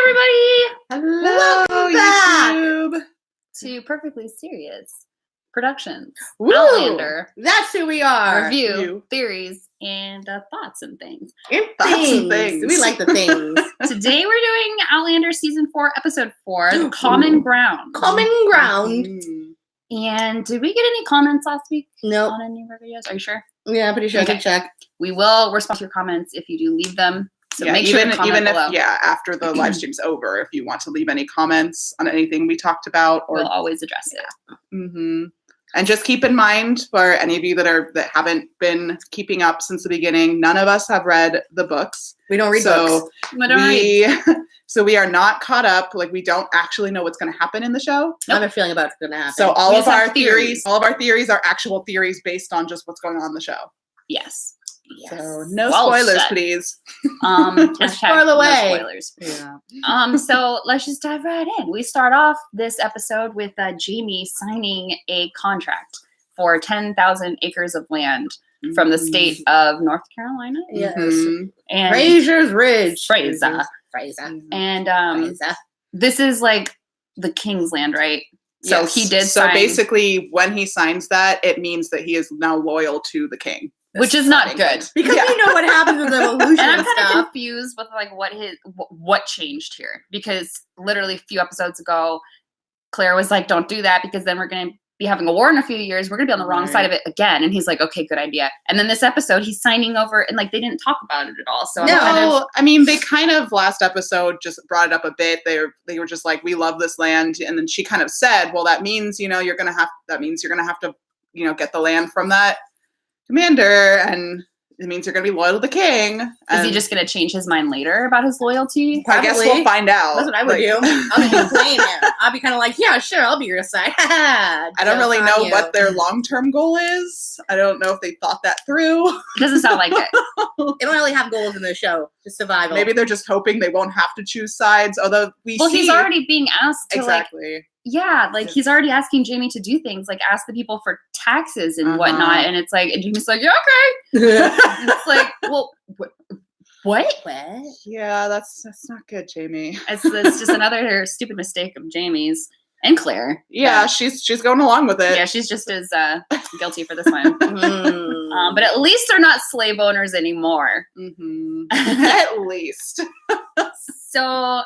everybody! Hello, YouTube! To Perfectly Serious Productions. Woo! Outlander. That's who we are. Review, theories, and thoughts and things. And things. We like the things. Today we're doing Outlander Season 4, Episode 4, The Common Ground. Common Ground. And did we get any comments last week? Nope. On any of our videos? Are you sure? Yeah, pretty sure. Okay. I can check. We will respond to your comments if you do leave them. So yeah, make sure to comment even below. if after the live stream's over, if you want to leave any comments on anything we talked about, or we'll always address it. And just keep in mind, for any of you that haven't been keeping up since the beginning, none of us have read the books. We don't read books. So we are not caught up. Like, we don't actually know what's going to happen in the show. I have a feeling about what's going to happen. So all of our theories are actual theories based on just what's going on in the show. Yes. So no spoilers, please. Spoil away. No spoilers. Yeah. So let's just dive right in. We start off this episode with Jamie signing a contract for 10,000 acres of land from the state of North Carolina. Yes. And Fraser's Ridge. Fraser. And Fraser. this is like the king's land, right? So Yes. he did So sign, basically, when he signs that, it means that he is now loyal to the king. which is not good. Because we know what happens with the evolution And I'm and kind of stuff. confused with like what changed here, because literally a few episodes ago, Claire was like, "Don't do that because then we're going to be having a war in a few years. We're going to be on the wrong side of it again." And he's like, "Okay, good idea." And then this episode, he's signing over, and like they didn't talk about it at all. So I mean, they kind of last episode just brought it up a bit. They were just like, "We love this land," and then she kind of said, "Well, that means you're gonna have to get the land from that commander, and it means you're going to be loyal to the king." Is he just going to change his mind later about his loyalty? I guess we'll find out. That's what I would do. I'll be playing it. I'll be kind of like, yeah, sure, I'll be your side. I don't really know what their long-term goal is. I don't know if they thought that through. It doesn't sound like it. They don't really have goals in the show. Just survival. Maybe they're just hoping they won't have to choose sides, although he's already being asked to exactly. He's already asking Jamie to do things, like ask the people for taxes and whatnot. And it's like, and Jamie's like, yeah, okay. And it's like, well, what? Yeah, that's not good, Jamie. It's just another stupid mistake of Jamie's and Claire. Yeah, she's going along with it. Yeah, she's just as guilty for this one. But at least they're not slave owners anymore. At least. So,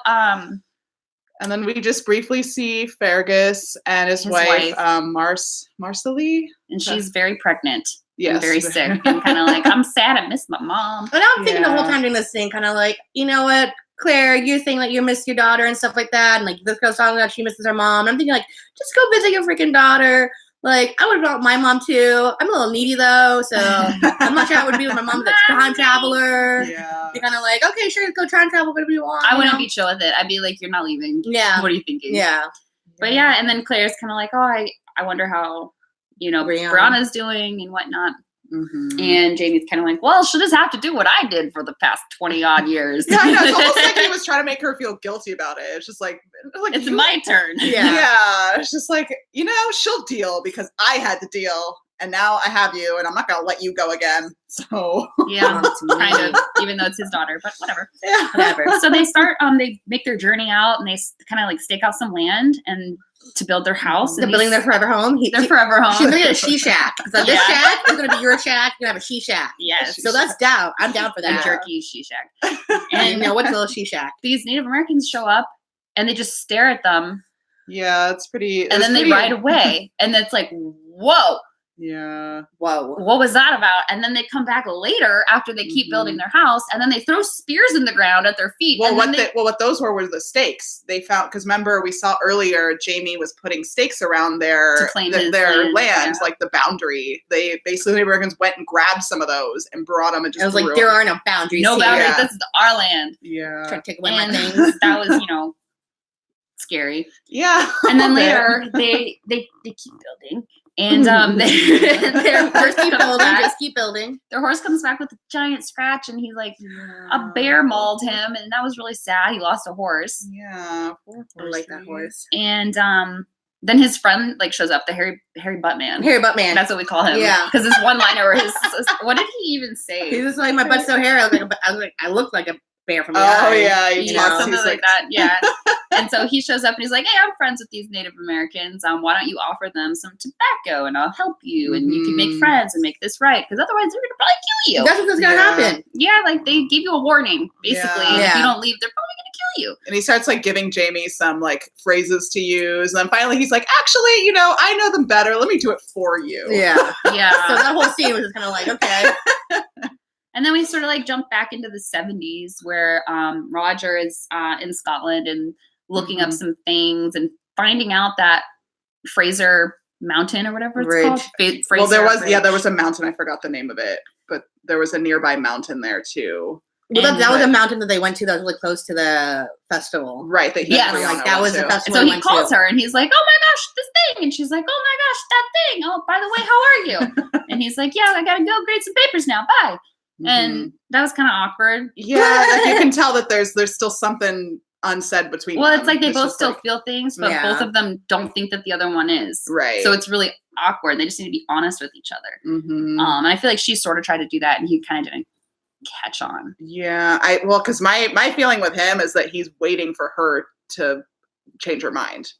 and then we just briefly see Fergus and his wife. Marcelly. And she's very pregnant. Yes. And very sick. And kind of like, I'm sad I missed my mom. And I'm thinking the whole time doing this thing, kind of like, you know what, Claire, you're saying like you miss your daughter and stuff like that. And like this girl's talking about she misses her mom. And I'm thinking like, just go visit your freaking daughter. Like, I would want my mom too. I'm a little needy though, so I'm not sure I would be with my mom that's a time traveler. Yeah. You're kind of like, okay, sure, go time travel, whatever you want. I wouldn't be chill with it. I'd be like, you're not leaving. Yeah. What are you thinking? Yeah. But yeah, and then Claire's kind of like, oh, I wonder how, Brianna's doing and whatnot. And Jamie's kind of like, well, she'll just have to do what I did for the past 20 odd years. Yeah, I know. It's almost like he was trying to make her feel guilty about it. It's just like it's my turn. Yeah. It's just like, she'll deal because I had to deal. And now I have you, and I'm not going to let you go again. So. Yeah, kind of, even though it's his daughter, but whatever. Yeah. Whatever. So they start, they make their journey out, and they kind of like stake out some land and to build their house. They're building their forever home. Their forever home. She's going to get a she shack. So this shack is going to be your shack. You're going to have a she shack. Yes. So that's down. I'm down for that. A jerky she shack. And what's a little she shack? These Native Americans show up, and they just stare at them. Yeah, it's pretty. And then they ride away. And it's like, whoa. Yeah. Whoa. What was that about? And then they come back later after they keep building their house, and then they throw spears in the ground at their feet. Well, what those were the stakes they found, because remember we saw earlier Jamie was putting stakes around their land, like the boundary. They basically the Americans went and grabbed some of those and brought them and just. I was like, there are no boundaries. No boundaries. Yeah. This is our land. Yeah. Trying to take away my things. That was scary. Yeah. And then later they keep building. And their horse keep building. Their horse comes back with a giant scratch, and he's like, a bear mauled him, and that was really sad. He lost a horse. Yeah, I like that horse. And then his friend shows up, the hairy butt man. Hairy butt man. That's what we call him. Yeah. Because his one liner, what did he even say? He was like, my butt's so hairy. I was like, I look like bear from the eye. yeah, you know, something like that. Yeah. And so he shows up and he's like, hey, I'm friends with these Native Americans. Why don't you offer them some tobacco and I'll help you and you can make friends and make this right, because otherwise they're gonna probably kill you. That's what's gonna happen. Yeah, like they give you a warning basically. And if you don't leave, they're probably gonna kill you. And he starts like giving Jamie some like phrases to use, and then finally he's like, actually, you know, I know them better. Let me do it for you. Yeah. Yeah. So that whole scene was just kind of like, okay. And then we sort of like jump back into the 70s where Roger is in Scotland and looking up some things and finding out that Fraser Mountain or whatever it's called. Well, there was a mountain. I forgot the name of it, but there was a nearby mountain there too. Well, that was a mountain that they went to that was really close to the festival. Right. That that was the festival. And so he calls her and he's like, oh my gosh, this thing. And she's like, oh my gosh, that thing. Oh, by the way, how are you? And he's like, yeah, I got to go grade some papers now. Bye. And that was kind of awkward. Yeah. Like you can tell that there's still something unsaid between them. Well, it's like they both still feel things, but both of them don't think that the other one is. Right. So it's really awkward. They just need to be honest with each other. And I feel like she sort of tried to do that and he kind of didn't catch on. Yeah. Because my feeling with him is that he's waiting for her to change her mind.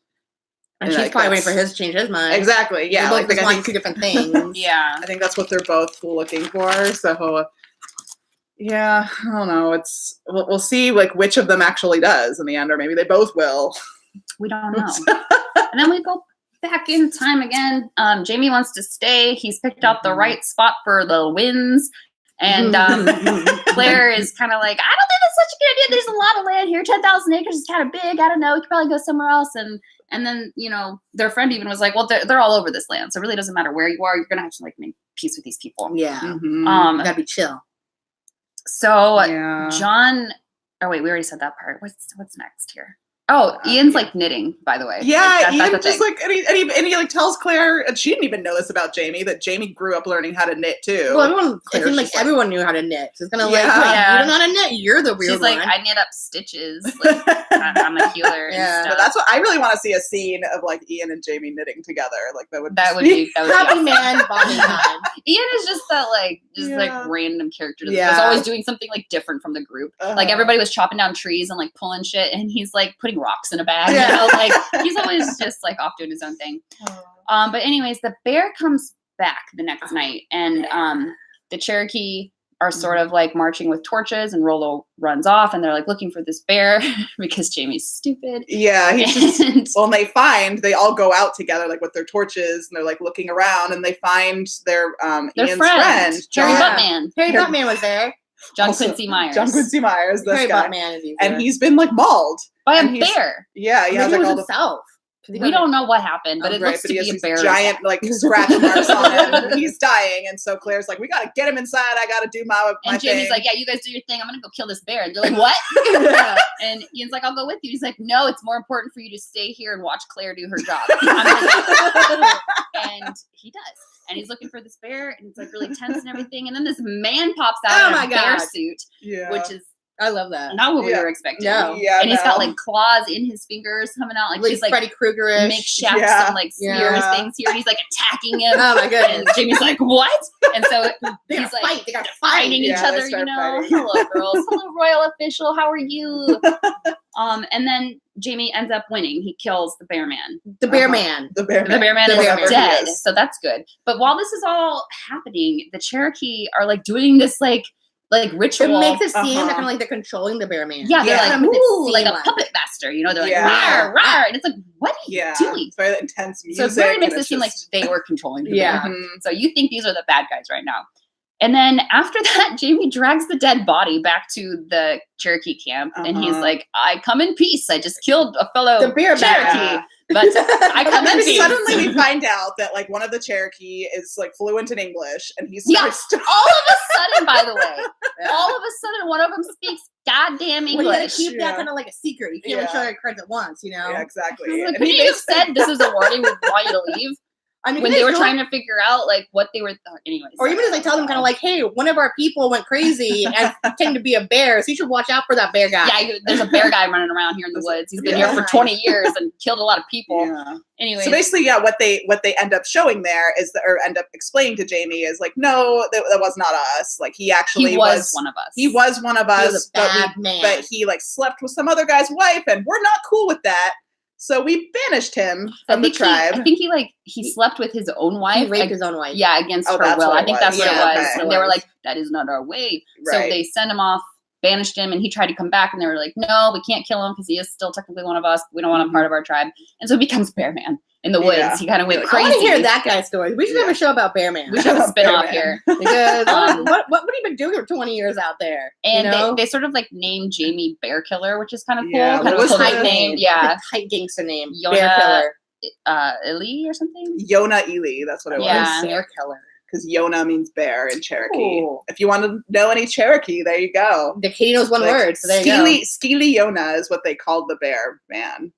And she's probably waiting for his to change his mind. Exactly. Yeah. They both want two different things. Yeah. I think that's what they're both looking for. So yeah, I don't know. We'll see like which of them actually does in the end, or maybe they both will. We don't know. And then we go back in time again. Jamie wants to stay. He's picked out the right spot for the winds. And Claire is kind of like, I don't think that's such a good idea. There's a lot of land here. 10,000 acres is kind of big. I don't know. We could probably go somewhere else. And then, you know, their friend even was like, well, they're all over this land. So it really doesn't matter where you are. You're going to have to like make peace with these people. Yeah. You gotta be chill. So John, oh wait, we already said that part. What's next here? Oh, Ian's like knitting, by the way. Yeah, like, Ian just like, and he like tells Claire, and she didn't even know this about Jamie, that Jamie grew up learning how to knit too. Well, it seemed like everyone knew how to knit. So it's gonna like, you don't know how to knit. You're the weird She's one. like, I knit up stitches. Like, I'm a healer. Yeah, but that's what I really want to see, a scene of like Ian and Jamie knitting together. Like that would be happy man bonding time. Ian is just that like random character that's always doing something like different from the group. Like everybody was chopping down trees and like pulling shit, and he's like putting rocks in a bag. You know, like he's always just like off doing his own thing. But anyways, the bear comes back the next night, and the Cherokee are sort of like marching with torches, and Rollo runs off, and they're like looking for this bear because Jamie's stupid. Yeah, and they all go out together like with their torches, and they're like looking around, and they find their Ian's friend Harry Buttman. Harry Buttman was there. John Quincy Myers. This Harry guy. Buttman is and he's been like mauled by a bear. Yeah, yeah. He was himself. We don't know what happened, but it looks to be a bear. Giant like scratch marks on him, and he's dying. And so Claire's like, "We gotta get him inside. I gotta do my And Jamie's thing." like, "Yeah, you guys do your thing. I'm gonna go kill this bear." And they're like, "What?" And Ian's like, "I'll go with you." He's like, "No, it's more important for you to stay here and watch Claire do her job." And he does. And he's looking for this bear, and it's like really tense and everything. And then this man pops out in a bear suit, which is I love that. Not what we were expecting. No. Yeah, and he's got like claws in his fingers coming out, like he's like Freddy Krueger-ish. Makes shafts and like spears things here, and he's like attacking him. Oh my goodness! And Jamie's like, "What?" And so he's like fight. They got fighting each other, you know. Fighting. Hello, girls. Hello, royal official. How are you? And then Jamie ends up winning. He kills the bear man. The bear man. The bear man is dead. So that's good. But while this is all happening, the Cherokee are like doing this like ritual. It makes it seem they're kind of like they're controlling the bear man. Yeah, they're like, ooh, like a puppet master. You know, they're like, rawr, rawr. And it's like, what are you doing? It's very intense music. So it really makes it seem like they were controlling the bear. So you think these are the bad guys right now. And then after that, Jamie drags the dead body back to the Cherokee camp. And he's like, I come in peace. I just killed a fellow Cherokee. But I come in peace. Suddenly we find out that like one of the Cherokee is like fluent in English. And he's all of a sudden, by the way, all of a sudden one of them speaks goddamn English. Well, you gotta keep that kind of like a secret. You can't show your cards at once, you know? Yeah, exactly. Like, could you have said this is a warning, we want you to leave? I mean, when they were trying to figure out like what they were. Anyways, or even if they tell them kind of like, hey, one of our people went crazy and pretended to be a bear, so you should watch out for that bear guy. Yeah, there's a bear guy running around here in the woods. He's been here for 20 years and killed a lot of people. Yeah. Anyway, so basically, yeah, what they end up showing there is, or end up explaining to Jamie is like, no, that was not us. Like he actually was one of us. He was one of He was us, a bad man. but he like slept with some other guy's wife, and we're not cool with that. So we banished him from the tribe. I think he slept with his own wife. He raped his own wife. Yeah, against her that's will. what I it think was. that's what it Yeah, was. okay. And they were like, that is not our way. So Right. they sent him off, banished him, and he tried to come back, and they were like, no, we can't kill him because he is still technically one of us. We don't want him part of our tribe. And so he becomes Bear Man in the woods. Yeah. He kind of went I crazy. want to hear that guy's story. We should have a show about Bear Man. We should have a spin off Bear Man. here. Because Um, what have you been doing for 20 years out there? And you know? they sort of like named Jamie Bear Killer, which is kind of cool. Yeah, Kind what of a was cool her nickname. name? Yeah. Tight gangster name. Yona- Bear Killer. Illy or something? Yona Ely, that's what it Yeah. was. Bear Killer. Because Yona means bear in Cherokee. Ooh. If you want to know any Cherokee, there you go. The Katie knows one Like, word, so there you go. Skeely Yona is what they called the bear man.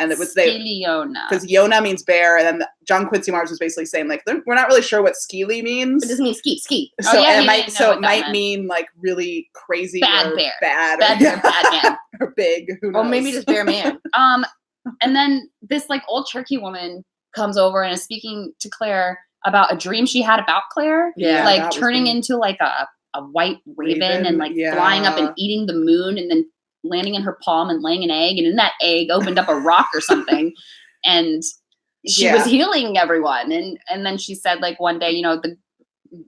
And it was Skiliona. because Yona means bear, and then John Quincy Mars was basically saying like we're not really sure what Skeely means. It doesn't mean skeet. Oh, So yeah, it he might didn't know what that might meant. mean like really crazy Bad or bear. bad Bad bear, bad man. or big. Who knows? Or maybe just Bear Man. And then this like old Cherokee woman comes over and is speaking to Claire about a dream she had about Claire. Yeah, like that was turning weird. into like a white raven and like Yeah. flying up and eating the moon and then landing in her palm and laying an egg, and in that egg opened up a rock or something. And she was healing everyone. And then she said like one day, the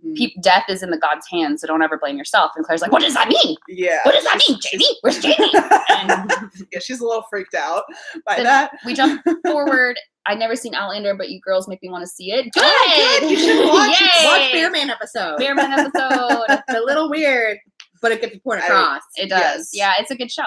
Mhm. death is in the God's hands, so don't ever blame yourself. And Claire's like, what does that mean? Yeah. What does that mean, Jamie? Where's Jamie? And Yeah, she's a little freaked out by then that. we jump forward. I'd never seen Outlander, but you girls make me want to see it. Good. Oh, good. You should watch it. Yay. Watch Bear Man episode. Bear Man episode. It's a little weird, but it gets the point across. It does. Yes. Yeah, it's a good show.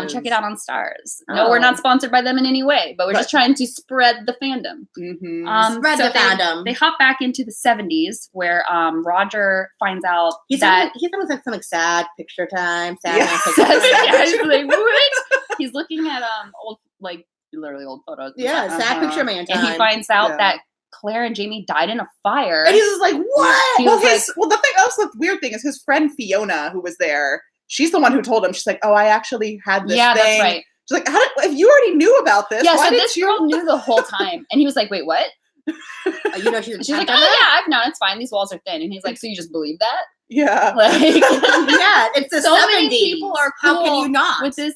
Check is. it out on Starz. No, we're not sponsored by them in any way, but we're just trying to spread the fandom. Mhm. Spread the fandom. They hop back into the 70s where Roger finds out He's that having like some like sad picture time. Sad Yeah. man picture time. yeah, he's like, what? He's looking at old, like literally old photos. Yeah, sad Uh-huh. picture man time. And he finds out Yeah. that Claire and Jamie died in a fire. And he's just like, what? He Well, was the thing also the weird thing is his friend Fiona, who was there, she's the one who told him. She's like, "Oh, I actually had this yeah, thing." that's right. She's like, if you already knew about this, Yeah, why so didn't this you?" girl knew the whole time. And he was like, wait, what? You know she's She's like, oh, yeah, I've known. It's fine. These walls are thin. And he's like, so you just believe that? Yeah. Like, yeah, it's the so 70s. many people are How can cool you not? with this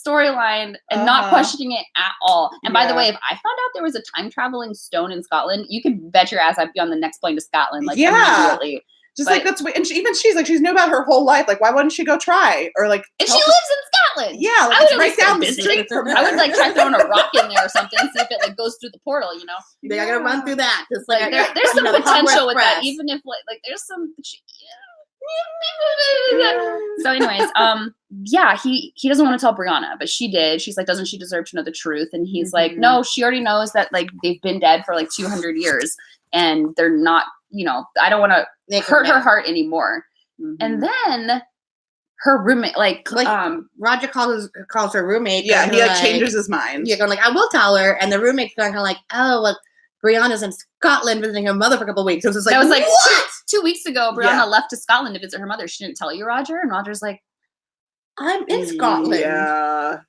storyline and not Uh-huh. questioning it at all. And by the Yeah. way, if I found out there was a time traveling stone in Scotland, you can bet your ass I'd be on the next plane to Scotland, like Yeah. immediately. Just But- like that's and she's like she's knew about her whole life. Like, why wouldn't she go try or like? And she help- lives in Scotland. Yeah, I like would it's at right least go down the visit. street from her. I would like try throwing a rock in there or something, see if it like goes through the portal. They gotta run through that. Just Like like there's some you know, the potential Hogwarts with that, Press. even if like there's some. So, anyways, yeah, he doesn't want to tell Brianna, but she did. She's like, doesn't she deserve to know the truth? And he's like, no, she already knows that like they've been dead for like 200 years, and they're not. I don't want to Make hurt her mad. heart anymore. Mhm. And then her roommate, like Roger calls her roommate. Yeah, going he like like, changes his mind. Yeah, going like, I will tell her, and the roommate's going kind of like, oh, well, Brianna's in Scotland visiting her mother for a couple of weeks. So it was just like, that was like what? two weeks ago. Brianna Yeah. left to Scotland to visit her mother. She didn't tell you, Roger. And Roger's like, I'm in Scotland. Yeah.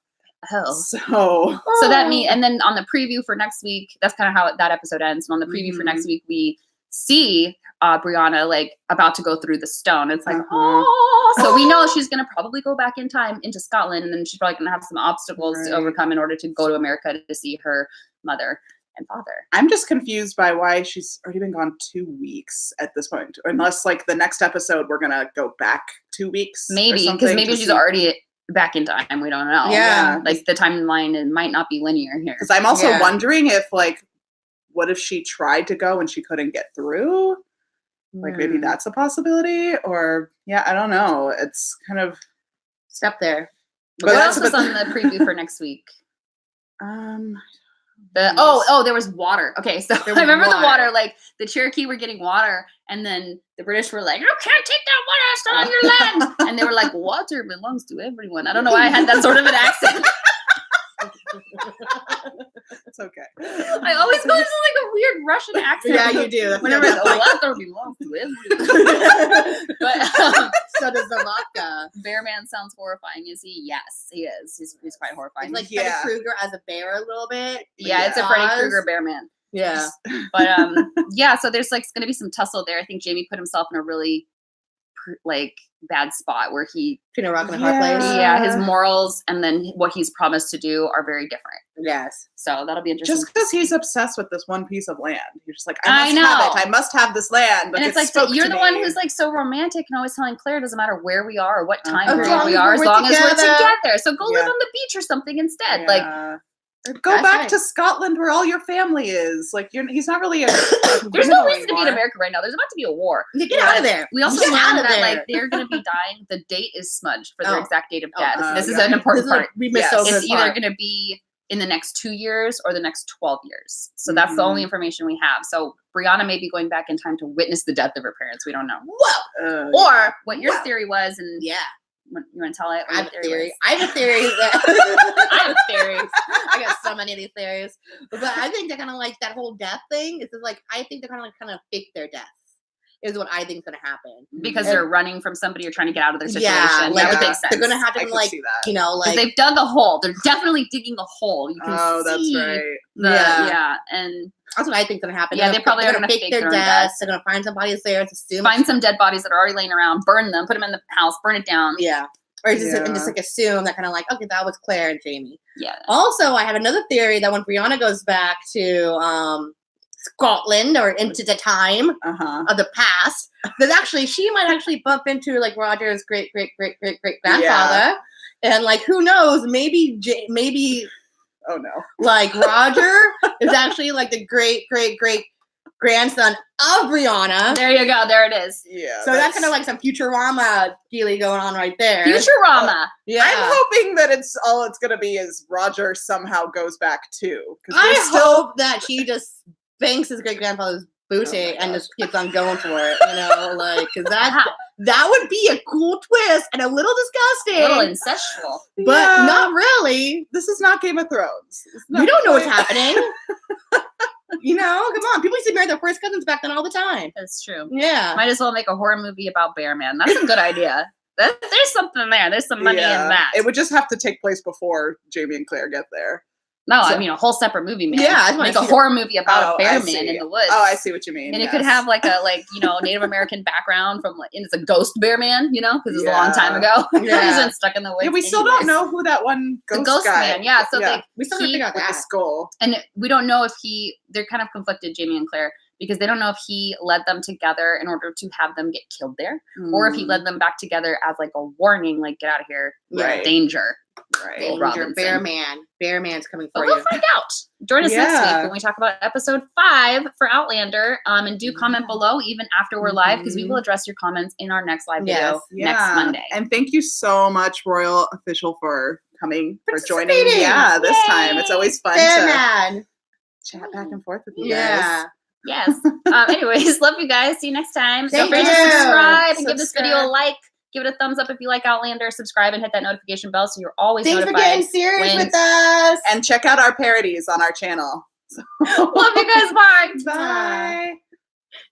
oh. So that means, and then on the preview for next week, that's kind of how that episode ends. And on the preview for next week, we see Brianna like about to go through the stone. It's like, oh, so we know she's gonna probably go back in time into Scotland, and then she's probably gonna have some obstacles to overcome in order to go to America to see her mother and father. I'm just confused by why she's already been gone 2 weeks at this point. Unless like the next episode we're gonna go back 2 weeks. Maybe because maybe she's already back in time. We don't know. Yeah. Like the timeline it might not be linear here. Because I'm also Yeah. wondering if like, what if she tried to go and she couldn't get through? Like maybe that's a possibility, or yeah, I don't know. It's kind of Step there. But what that's else was but- on the preview for next week? Yes. There was water. Okay, so There I was remember the water. water. Like the Cherokee were getting water, and then the British were like, "You can't take that water; it's not on your land." And they were like, "Water belongs to everyone." I don't know why I had that sort of an accent. It's okay. I always go into like a weird Russian accent. Yeah, you do. Whenever it's Outlander belongs to Israel. But so does the vodka. Bear Man sounds horrifying. Is he? Yes, he is. He's quite horrifying. It's like Freddy Krueger as a bear a little bit. Yeah, it's a Freddy Krueger Bear Man. Yeah. But yeah, so there's like going to be some tussle there. I think Jamie put himself in a really like bad spot where he between a rock and a hard place. Yeah, his morals and then what he's promised to do are very different. Yes. So that'll be interesting. Just because he's obsessed with this one piece of land. You're just like, I must have it. I must have this land. And it's like, you're the one who's like so romantic and always telling Claire it doesn't matter where we are or what time period we are, as long as we're together. So go live on the beach or something instead. Like, go back to Scotland where all your family is. Like, he's not really a there's no reason to be in America right now. There's about to be a war. Get out of there. We also learned that like they're going to be dying. The date is smudged for their exact date of death. This is an important part. We missed over it's either going to be in the next 2 years or the next 12 years. So that's the only information we have. So Brianna may be going back in time to witness the death of her parents. We don't know. Whoa. Or what your theory was. And yeah. You want to tell it? I have a theory. I have a theory. I have theories. I got so many of these theories. But I think they're kind of like that whole death thing. It's like, I think they're kind of fake their deaths. Is what I think is going to happen. Because they're running from somebody or trying to get out of their situation. Yeah, that would make sense. They're going to have to, like, you know, like. They've dug a hole. They're definitely digging a hole. You can see. That's right. Yeah. And that's what I think is going to happen. Yeah, they probably are going to fake their deaths. They're going to find some bodies there. Find some dead bodies that are already laying around, burn them, put them in the house, burn it down. Yeah. Or just like assume that kind of like, okay, that was Claire and Jamie. Yeah. Also, I have another theory that when Brianna goes back to Scotland or into the time of the past, that actually she might actually bump into like Roger's great grandfather, and like who knows, maybe oh no, like Roger is actually like the great grandson of Brianna. There you go. There it is. Yeah. So that's kind of like some Futurama dealy going on right there. Futurama. Yeah. I'm hoping that it's going to be is Roger somehow goes back too. I hope that she just banks his great grandfather's booty and just keeps on going for it. You know, like because that would be a cool twist and a little disgusting, a little incestual, but not really. This is not Game of Thrones. We don't know what's happening. You know, come on. People used to marry their first cousins back then all the time. That's true. Yeah. Might as well make a horror movie about Bear Man. That's a good idea. There's something there. There's some money in that. It would just have to take place before Jamie and Claire get there. No, I mean a whole separate movie, man. Yeah, make a horror movie about a bear man in the woods. Oh, I see what you mean. And it could have like a Native American background from and it's a ghost bear man, you know, because it's a long time ago. Yeah. He's been stuck in the woods. Yeah, we still don't know who that one ghost guy. Man. Yeah, so we still haven't figured out that the skull. And we don't know if they're kind of conflicted, Jamie and Claire, because they don't know if he led them together in order to have them get killed there, or if he led them back together as like a warning, like get out of here, danger. Right. Danger, Bear Man. Bear Man's coming for you. We'll find out. Join us next week when we talk about episode 5 for Outlander. And do comment below even after we're live, because we will address your comments in our next live video next Monday. And thank you so much, Royal Official, for coming, for joining. Yeah, this time. It's always fun to chat back and forth with you guys. Yes. Anyways, love you guys. See you next time. Don't forget to subscribe and give this video a like. Give it a thumbs up if you like Outlander. Subscribe and hit that notification bell so you're always notified. Thanks for getting serious with us. And check out our parodies on our channel. Love you guys. Bye. Bye.